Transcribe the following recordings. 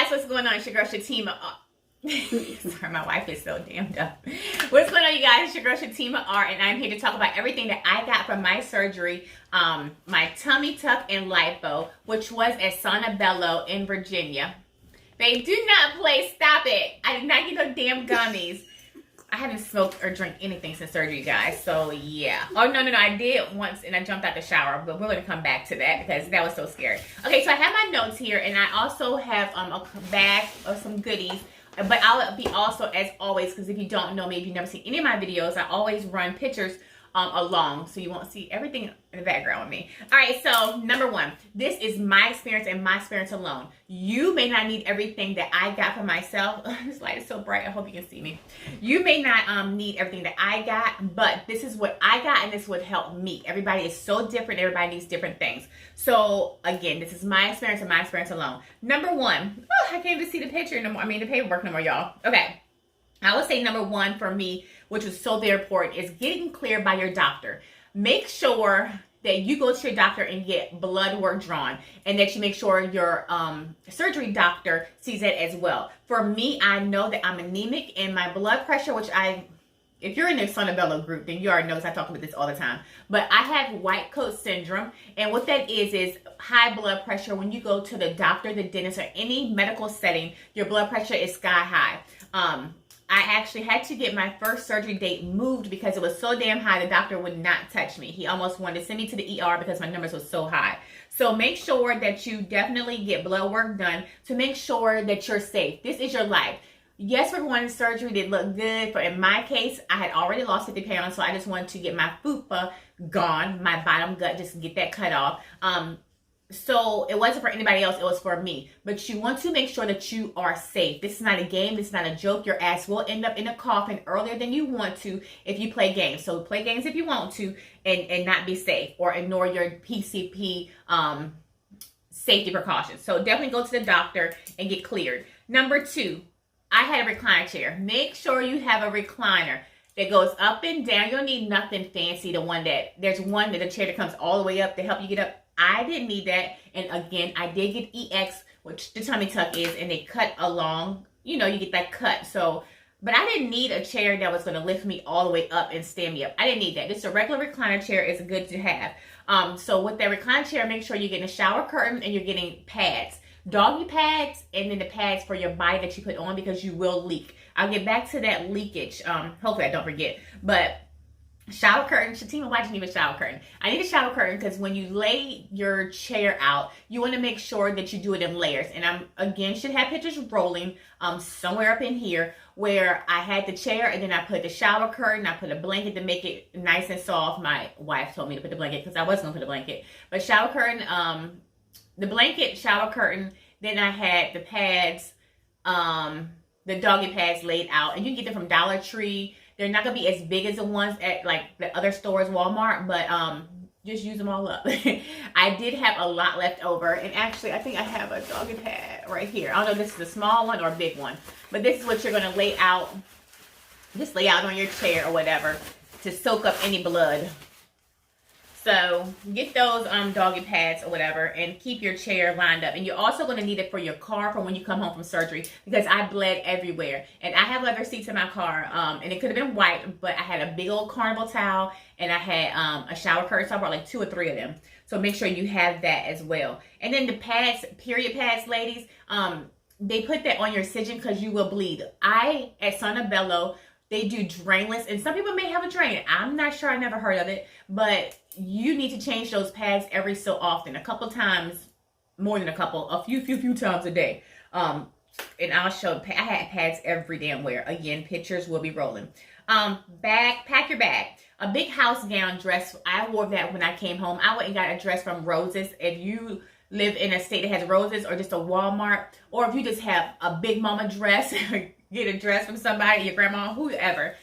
guys, what's going on? It's your girl Shatimar. Sorry, my wife is so damn dumb. What's going on, you guys? It's your girl Shatimar R, and I'm here to talk about everything that I got from my surgery, my tummy tuck and lipo, which was at Santabello in Virginia. They do not play. Stop it. I did not get no damn gummies. I haven't smoked or drank anything since surgery, guys. So, yeah. Oh, no. I did once, and I jumped out the shower. But we're going to come back to that because that was so scary. Okay, so I have my notes here, and I also have a bag of some goodies. But I'll be also, as always, because if you don't know me, if you've never seen any of my videos, I always run pictures along, so you won't see everything in the background with me. All right, so number one, this is my experience and my experience alone. You may not need everything that I got for myself. This light is so bright, I hope you can see me. You may not need everything that I got, but this is what I got, and this would help me. Everybody is so different. Everybody needs different things. So again, this is my experience and my experience alone. Number one, I can't even see the picture no more. I mean, the paperwork no more, y'all. Okay. I would say number one for me, which is so very important, is getting cleared by your doctor. Make sure that you go to your doctor and get blood work drawn, and that you make sure your surgery doctor sees it as well. For me, I know that I'm anemic, and my blood pressure, which if you're in the Santabello group, then you already know, because I talk about this all the time. But I have white coat syndrome, and what that is high blood pressure. When you go to the doctor, the dentist, or any medical setting, your blood pressure is sky high. I actually had to get my first surgery date moved because it was so damn high, the doctor would not touch me. He almost wanted to send me to the ER because my numbers were so high. So make sure that you definitely get blood work done to make sure that you're safe. This is your life. Yes, we're going to surgery to look good. But in my case, I had already lost 50 pounds, so I just wanted to get my fupa gone, my bottom gut, just to get that cut off. So it wasn't for anybody else, it was for me. But you want to make sure that you are safe. This is not a game, this is not a joke. Your ass will end up in a coffin earlier than you want to if you play games. So play games if you want to, and not be safe, or ignore your PCP safety precautions. So definitely go to the doctor and get cleared. Number two, I had a recliner chair. Make sure you have a recliner that goes up and down. You don't need nothing fancy. There's one that the chair that comes all the way up to help you get up. I didn't need that. And again, I did get EX, which the tummy tuck is, and they cut along. You know, you get that cut. So, but I didn't need a chair that was going to lift me all the way up and stand me up. I didn't need that. Just a regular recliner chair is good to have. So with that recliner chair, make sure you're getting a shower curtain and you're getting pads. Doggy pads, and then the pads for your body that you put on, because you will leak. I'll get back to that leakage. Hopefully I don't forget. But shower curtain. Shatimar, why do you need a shower curtain? I need a shower curtain because when you lay your chair out, you want to make sure that you do it in layers. And I'm, again, should have pictures rolling somewhere up in here where I had the chair, and then I put the shower curtain. I put a blanket to make it nice and soft. My wife told me to put the blanket because I was going to put the blanket. But shower curtain, the blanket, shower curtain, then I had the pads, the doggy pads laid out. And you can get them from Dollar Tree. They're not going to be as big as the ones at like the other stores, Walmart, but just use them all up. I did have a lot left over. And actually, I think I have a doggy pad right here. I don't know if this is a small one or a big one. But this is what you're going to lay out. Just lay out on your chair or whatever to soak up any blood. So get those doggy pads or whatever, and keep your chair lined up. And you're also going to need it for your car for when you come home from surgery, because I bled everywhere. And I have leather seats in my car, and it could have been white, but I had a big old carnival towel, and I had a shower curtain, so I brought like 2 or 3 of them. So make sure you have that as well. And then the pads, period pads, ladies, they put that on your incision because you will bleed. At Santabello, they do drainless, and some people may have a drain. I'm not sure, I never heard of it, but you need to change those pads every so often, a couple times, more than a couple, a few times a day. And I'll show, I had pads every damn where. Again, pictures will be rolling. Pack your bag. A big house gown dress, I wore that when I came home. I went and got a dress from Roses. If you live in a state that has Roses, or just a Walmart, or if you just have a big mama dress, get a dress from somebody, your grandma, whoever.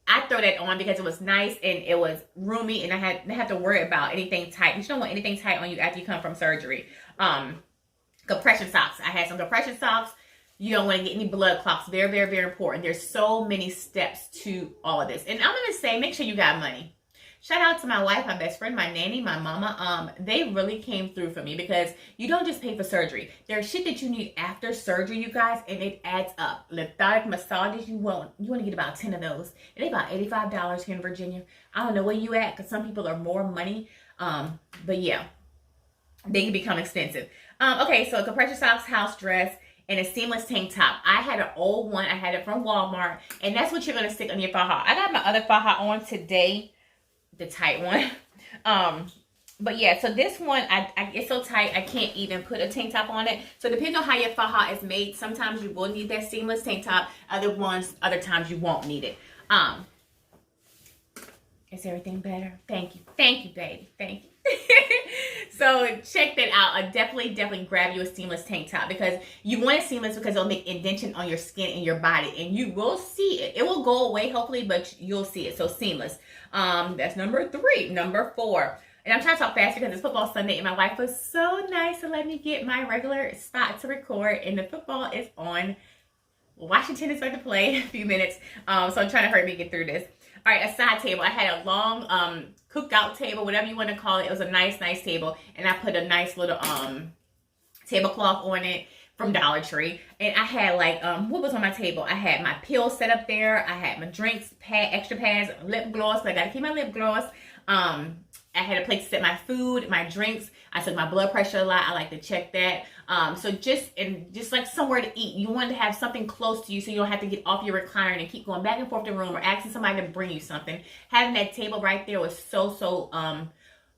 I throw that on because it was nice and it was roomy, and I didn't have to worry about anything tight. You don't want anything tight on you after you come from surgery. Compression socks. I had some compression socks. You don't want to get any blood clots. Very, very, very important. There's so many steps to all of this. And I'm going to say, make sure you got money. Shout out to my wife, my best friend, my nanny, my mama. They really came through for me because you don't just pay for surgery. There's shit that you need after surgery, you guys, and it adds up. Lymphatic massages, you want to get about 10 of those. And they about $85 here in Virginia. I don't know where you at because some people are more money. But yeah, they can become expensive. Okay, so a compression socks, house dress, and a seamless tank top. I had an old one. I had it from Walmart, and that's what you're going to stick on your faja. I got my other faja on today, the tight one. But yeah, so this one, it's so tight, I can't even put a tank top on it. So depending on how your faja is made, sometimes you will need that seamless tank top. Other times you won't need it. Is everything better? Thank you. Thank you, baby. Thank you. So check that out. I definitely grab you a seamless tank top because you want it seamless because it'll make indentation on your skin and your body, and you will see it. It will go away hopefully, but you'll see it. So seamless. That's number 3. Number 4. And I'm trying to talk fast because it's football Sunday, and my wife was so nice to let me get my regular spot to record, and the football is on. Washington is about to play in a few minutes, so I'm trying to hurry me get through this. All right, a side table. I had a long cookout table, whatever you want to call it. It was a nice table, and I put a nice little tablecloth on it from Dollar Tree. And I had like what was on my table? I had my pills set up there. I had my drinks, extra pads, lip gloss. But I gotta keep my lip gloss. I had a place to set my food, my drinks. I took my blood pressure a lot. I like to check that. So just like somewhere to eat. You want to have something close to you so you don't have to get off your recliner and keep going back and forth to the room or asking somebody to bring you something. Having that table right there was so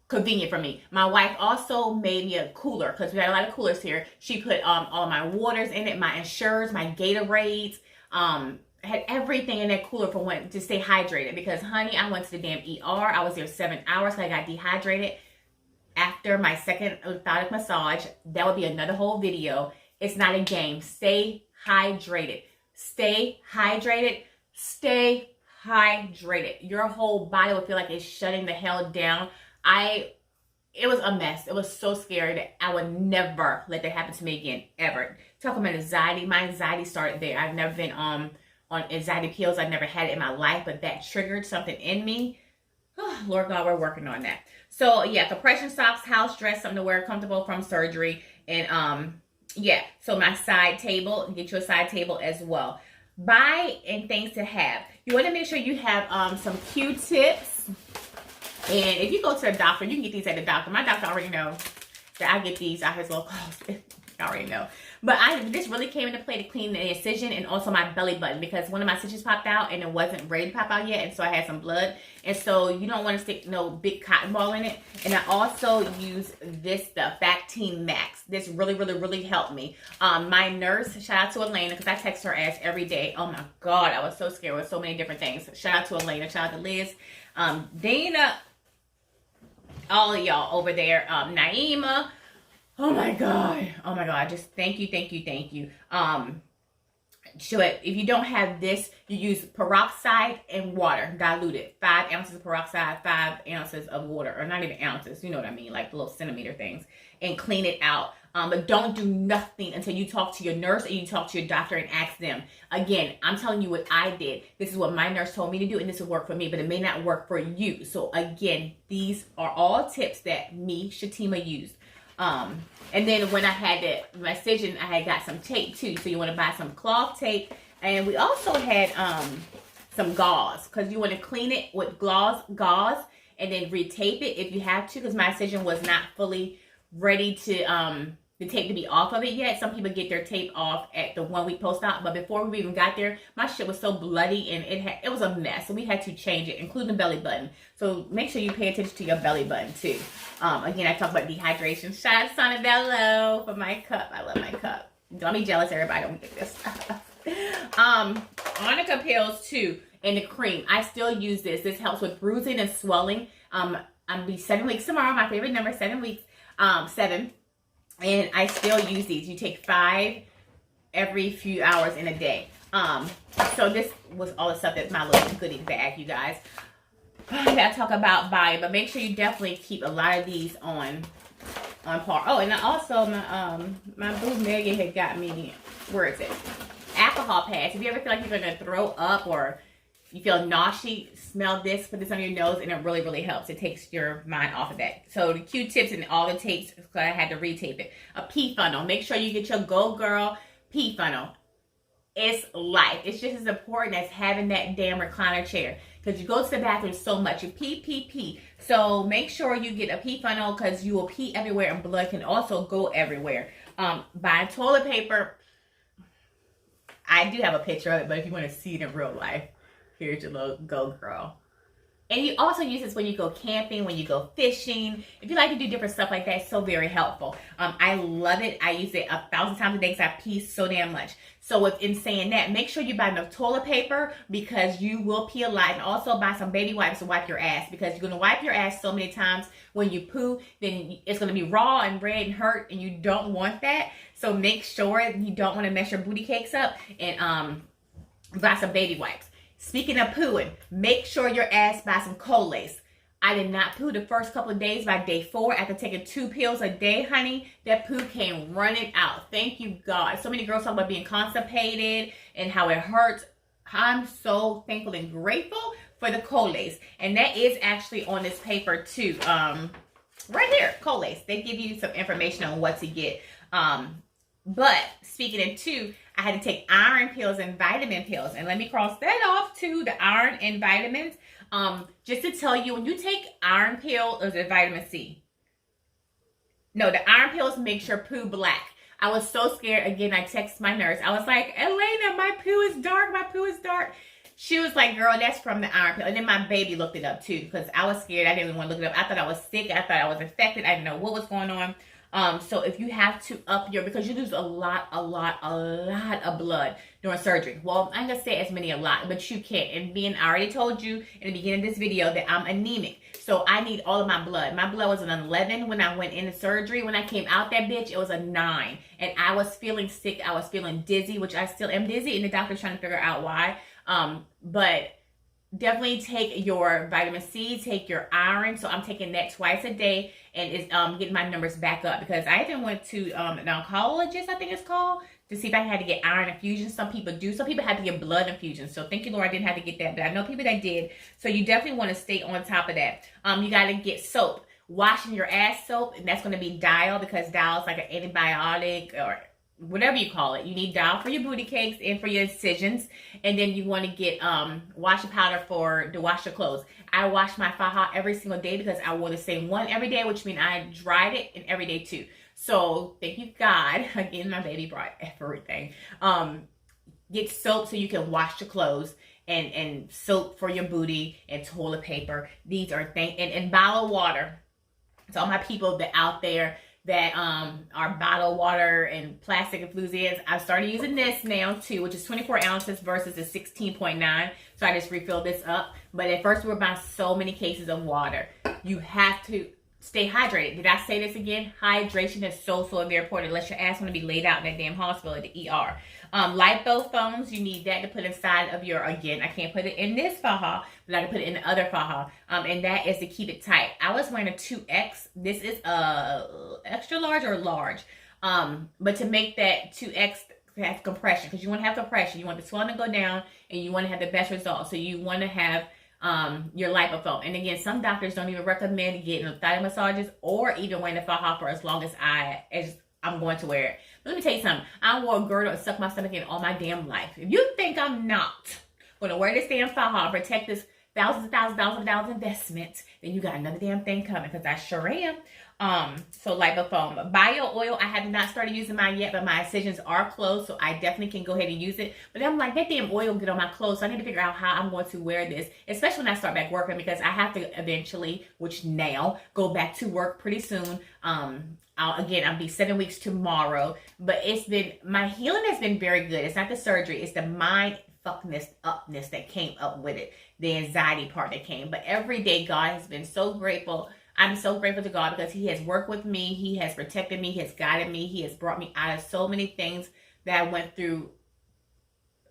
convenient for me. My wife also made me a cooler because we had a lot of coolers here. She put all my waters in it, my Ensures, my Gatorades, had everything in that cooler for when to stay hydrated because honey, I went to the damn ER. I was there 7 hours, so I got dehydrated after my second lymphatic massage. That would be another whole video. It's not a game. Stay hydrated. Stay hydrated. Stay hydrated. Your whole body will feel like it's shutting the hell down. It was a mess. It was so scary that I would never let that happen to me again, ever. Talking about anxiety, my anxiety started there. I've never been on anxiety pills. I've never had it in my life, but that triggered something in me. Oh, Lord God, we're working on that. So yeah, compression socks, house dress, something to wear comfortable from surgery. And yeah, so my side table, get you a side table as well. Buy and things to have. You want to make sure you have some Q-tips. And if you go to the doctor, you can get these at the doctor. My doctor already knows that I get these out his local hospital. I already know. But this really came into play to clean the incision and also my belly button because one of my stitches popped out and it wasn't ready to pop out yet. And so I had some blood. And so you don't want to stick no big cotton ball in it. And I also use this stuff, Bactine Max. This really helped me. My nurse, shout out to Elena because I text her ass every day. Oh my God, I was so scared with so many different things. Shout out to Elena, shout out to Liz, Dana, all of y'all over there, Naima. Oh my God, just thank you. So if you don't have this, you use peroxide and water diluted. 5 ounces of peroxide, 5 ounces of water, or not even ounces, you know what I mean, like the little centimeter things, and clean it out. But don't do nothing until you talk to your nurse or you talk to your doctor and ask them. Again, I'm telling you what I did. This is what my nurse told me to do, and this will work for me, but it may not work for you. So again, these are all tips that me, Shatimar, used. And then when I had my incision, I had got some tape too. So you want to buy some cloth tape. And we also had some gauze because you want to clean it with gauze and then retape it if you have to, because my incision was not fully ready to the tape to be off of it yet. Some people get their tape off at the 1 week post-op, but before we even got there, my shit was so bloody and it was a mess. So we had to change it, including the belly button. So make sure you pay attention to your belly button too. Again, I talk about dehydration. Shout out to Sonia Bello for my cup. I love my cup. Don't be jealous, everybody. Don't get this stuff. Arnica pills too, and the cream. I still use this. This helps with bruising and swelling. I'll be 7 weeks tomorrow. My favorite number, 7 weeks. 7. And I still use these. You take 5 every few hours in a day. So this was all the stuff that's my little goodie bag, you guys. I gotta talk about buying, but make sure you definitely keep a lot of these on par. Oh, and also my boo Megan had got me, where is it? Alcohol pads. If you ever feel like you're gonna throw up or you feel nauseous, smell this, put this on your nose, and it really, really helps. It takes your mind off of that. So the Q-tips and all it takes, because I had to retape it. A pee funnel. Make sure you get your Go Girl pee funnel. It's life. It's just as important as having that damn recliner chair. Because you go to the bathroom so much. You pee. So make sure you get a pee funnel because you will pee everywhere and blood can also go everywhere. Buying toilet paper. I do have a picture of it, but if you want to see it in real life, here's your little Go Girl. And you also use this when you go camping, when you go fishing. If you like to do different stuff like that, it's so very helpful. I love it. I use it 1,000 times a day because I pee so damn much. So in saying that, make sure you buy enough toilet paper because you will pee a lot. And also buy some baby wipes to wipe your ass because you're going to wipe your ass so many times when you poo. Then it's going to be raw and red and hurt and you don't want that. So make sure you don't want to mess your booty cakes up and buy some baby wipes. Speaking of pooing, make sure your ass buy some Colace. I did not poo the first couple of days. By day 4, after taking 2 pills a day, honey, that poo came running out. Thank you, God. So many girls talk about being constipated and how it hurts. I'm so thankful and grateful for the Colace. And that is actually on this paper too. Right here, Colace. They give you some information on what to get. But speaking of 2, I had to take iron pills and vitamin pills. And let me cross that off too, the iron and vitamins. Just to tell you, when you take iron pill, or is it vitamin C? No, the iron pills makes your poo black. I was so scared. Again, I texted my nurse. I was like, Elena, my poo is dark. My poo is dark. She was like, girl, that's from the iron pill. And then my baby looked it up too because I was scared. I didn't even want to look it up. I thought I was sick. I thought I was infected. I didn't know what was going on. So if you have to up your, because you lose a lot of blood during surgery. Well, I'm going to say as many a lot, but you can't. And I already told you in the beginning of this video that I'm anemic. So I need all of my blood. My blood was an 11 when I went into surgery. When I came out that bitch, it was a 9. And I was feeling sick. I was feeling dizzy, which I still am dizzy. And the doctor's trying to figure out why. But definitely take your vitamin C, take your iron. So I'm taking that twice a day and it's getting my numbers back up because I even went to an oncologist, I think it's called, to see if I had to get iron infusions. Some people do. Some people had to get blood infusions. So thank you, Lord, I didn't have to get that. But I know people that did. So you definitely want to stay on top of that. You got to get soap. Washing your ass soap, and that's going to be Dial because Dial is like an antibiotic or whatever you call it. You need Dial for your booty cakes and for your incisions. And then you want to get washing powder to wash your clothes. I wash my faja every single day because I wore the same one every day, which means I dried it and every day too. So thank you, God. Again, my baby brought everything. Get soap so you can wash your clothes and soap for your booty and toilet paper. These are things, and bottled water. So all my people that out there that are bottled water and plastic enthusiasts, I've started using this now too, which is 24 ounces versus the 16.9. So I just refilled this up. But at first we were buying so many cases of water. You have to stay hydrated. Did I say this again? Hydration is so very important unless your ass want to be laid out in that damn hospital at the ER. Lipo foams, you need that to put inside of your, again, I can't put it in this faja, but I can put it in the other faja. And that is to keep it tight. I was wearing a 2X. This is extra large or large. But to make that 2X have compression, because you want to have compression. You want the swelling to go down and you want to have the best results. So you want to have your lipofoam. And again, some doctors don't even recommend getting thigh massages or even wearing the faja for as long as I'm going to wear it. But let me tell you something. I wore a girdle and sucked my stomach in all my damn life. If you think I'm not going to wear this damn faja and protect this thousands of dollars investment, then you got another damn thing coming, because I sure am. So lipofoam. Bio oil, I have not started using mine yet, but my incisions are closed, so I definitely can go ahead and use it. But I'm like, that damn oil get on my clothes, so I need to figure out how I'm going to wear this, especially when I start back working, because I have to eventually, which now, go back to work pretty soon. I'll be 7 weeks tomorrow, but my healing has been very good. It's not the surgery, it's the mind upness that came up with it, the anxiety part that came. But every day, God has been so grateful. I'm so grateful to God because He has worked with me. He has protected me. He has guided me. He has brought me out of so many things that I went through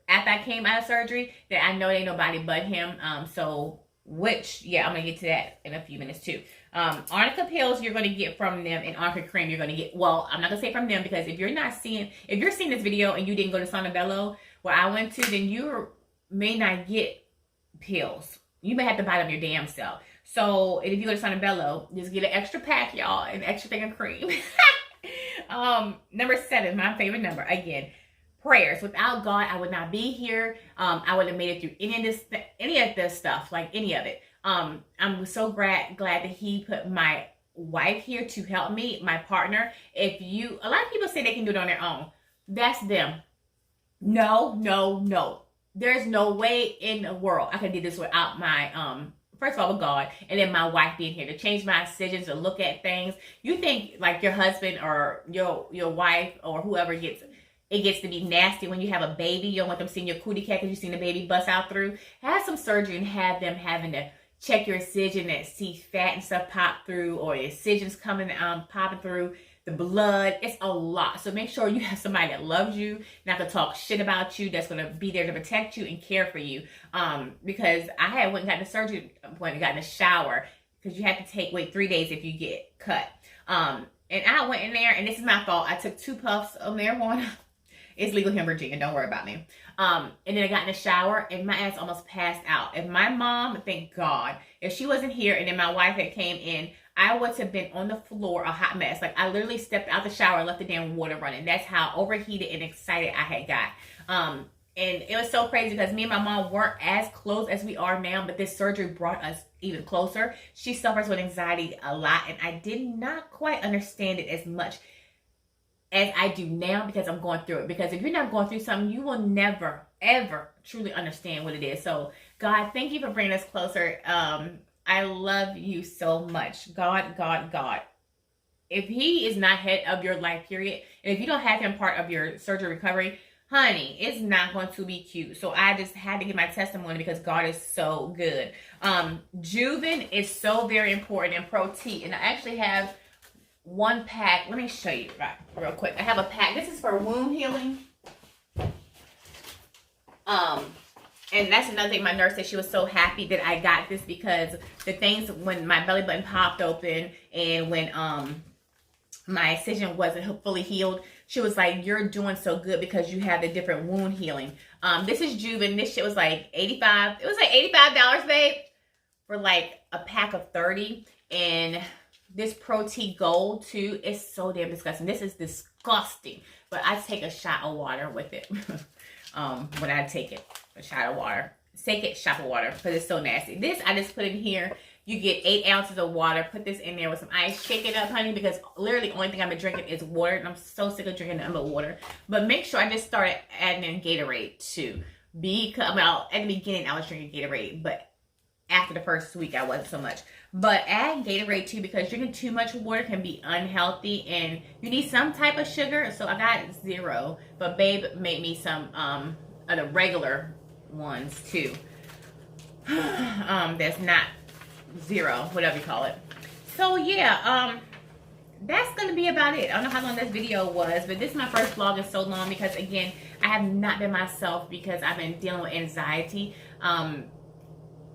after I came out of surgery that I know ain't nobody but Him. I'm going to get to that in a few minutes too. Arnica pills you're going to get from them, and arnica cream you're going to get, well, I'm not going to say from them, because if you're seeing this video and you didn't go to Santabello where I went to, then you may not get pills. You may have to buy them your damn self. So if you go to Santabello, just get an extra pack, y'all, an extra thing of cream. Number 7, my favorite number. Again, prayers. Without God, I would not be here. I wouldn't have made it through any of this stuff, like any of it. I'm so glad that He put my wife here to help me, my partner. A lot of people say they can do it on their own. That's them. No. There's no way in the world I could do this without my, first of all, with God, and then my wife being here to change my decisions, to look at things. You think like your husband or your wife or whoever gets to be nasty when you have a baby. You don't want them seeing your cootie cat because you've seen the baby bust out through. Have some surgery and have them having to check your incision and see fat and stuff pop through, or incisions coming, popping through, the blood. It's a lot. So make sure you have somebody that loves you, not to talk shit about you, that's going to be there to protect you and care for you. Because I went and got the surgery appointment, got in the shower, because you have to wait 3 days if you get cut. And I went in there, and this is my fault. I took 2 puffs of marijuana. It's legal here in Virginia. Don't worry about me. And then I got in the shower, and my ass almost passed out. If my mom, thank God, if she wasn't here, and then my wife had came in, I would have been on the floor, a hot mess. Like, I literally stepped out the shower and left the damn water running. That's how overheated and excited I had got. And it was so crazy because me and my mom weren't as close as we are now, but this surgery brought us even closer. She suffers with anxiety a lot, and I did not quite understand it as much as I do now because I'm going through it. Because if you're not going through something, you will never, ever truly understand what it is. So, God, thank you for bringing us closer. I love you so much. God. If He is not head of your life, period, and if you don't have Him part of your surgery recovery, honey, it's not going to be cute. So I just had to give my testimony because God is so good. Juven is so very important, and Pro-T. And I actually have 1 pack. Let me show you real quick. I have a pack. This is for wound healing. And that's another thing. My nurse said she was so happy that I got this because the things when my belly button popped open and when my incision wasn't fully healed, she was like, "You're doing so good because you have the different wound healing." This is Juven. This shit was like $85. It was like $85, babe, for like a pack of 30. And this Pro-T Gold too is so damn disgusting. This is disgusting. But I take a shot of water with it. When I take it, a shot of water. Take it, shot of water, because it's so nasty. This, I just put in here. You get 8 ounces of water. Put this in there with some ice. Shake it up, honey, because literally the only thing I've been drinking is water, and I'm so sick of drinking nothing but water. But make sure I just started adding in Gatorade, too. Well, at the beginning, I was drinking Gatorade, but after the first week, I wasn't so much. But add Gatorade, too, because drinking too much water can be unhealthy, and you need some type of sugar. So I got 0, but Babe made me some of the regular ones, too. That's not 0, whatever you call it. So, yeah, that's going to be about it. I don't know how long this video was, but this is my first vlog in so long because, again, I have not been myself because I've been dealing with anxiety.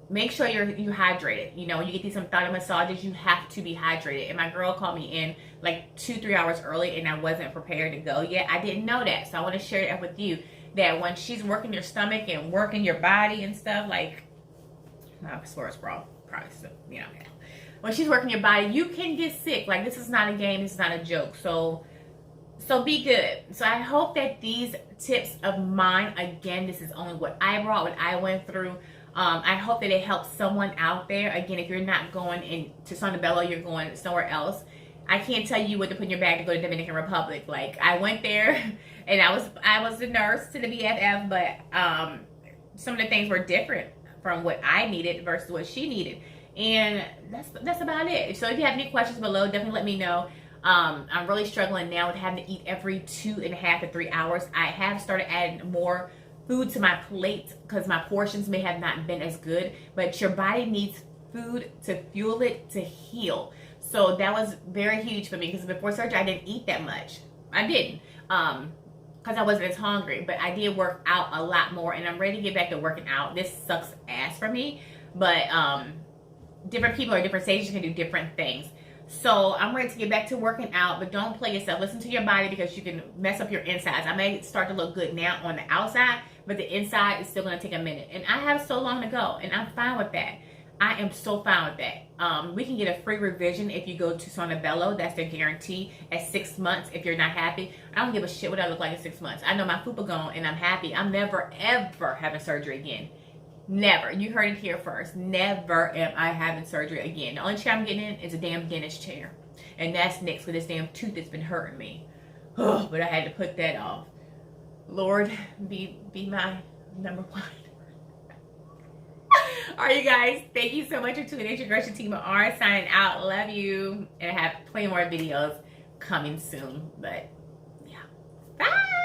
Make sure you're hydrated. You know, when you get these some thigh massages, you have to be hydrated. And my girl called me in like 2-3 hours early, and I wasn't prepared to go yet. I didn't know that, so I want to share that with you. That when she's working your stomach and working your body and stuff, like, I swear it's wrong, probably, you know. When she's working your body, you can get sick. Like, this is not a game. This is not a joke. So be good. So I hope that these tips of mine, again, this is only what I brought, what I went through. I hope that it helps someone out there. Again, if you're not going into Santabello, you're going somewhere else. I can't tell you what to put in your bag to go to Dominican Republic. Like, I went there, and I was the nurse to the BFF, but some of the things were different from what I needed versus what she needed. And that's about it. So if you have any questions below, definitely let me know. I'm really struggling now with having to eat every 2.5 to 3 hours. I have started adding more food to my plate because my portions may have not been as good, but your body needs food to fuel it to heal. So that was very huge for me because before surgery I didn't eat that much. I didn't because I wasn't as hungry, but I did work out a lot more, and I'm ready to get back to working out. This sucks ass for me, but different people or different stages can do different things. So I'm ready to get back to working out, but don't play yourself. Listen to your body because you can mess up your insides. I may start to look good now on the outside, but the inside is still going to take a minute. And I have so long to go, and I'm fine with that. I am so fine with that. We can get a free revision if you go to Sonobello. That's their guarantee at 6 months if you're not happy. I don't give a shit what I look like in 6 months. I know my fupa gone and I'm happy. I'm never, ever having surgery again. Never. You heard it here first. Never am I having surgery again. The only chair I'm getting in is a damn dentist chair. And that's next for this damn tooth that's been hurting me. Oh, but I had to put that off. Lord, be my number one. All right, you guys. Thank you so much for tuning in. Your girl Shatimar signing out. Love you. And I have plenty more videos coming soon. But yeah. Bye.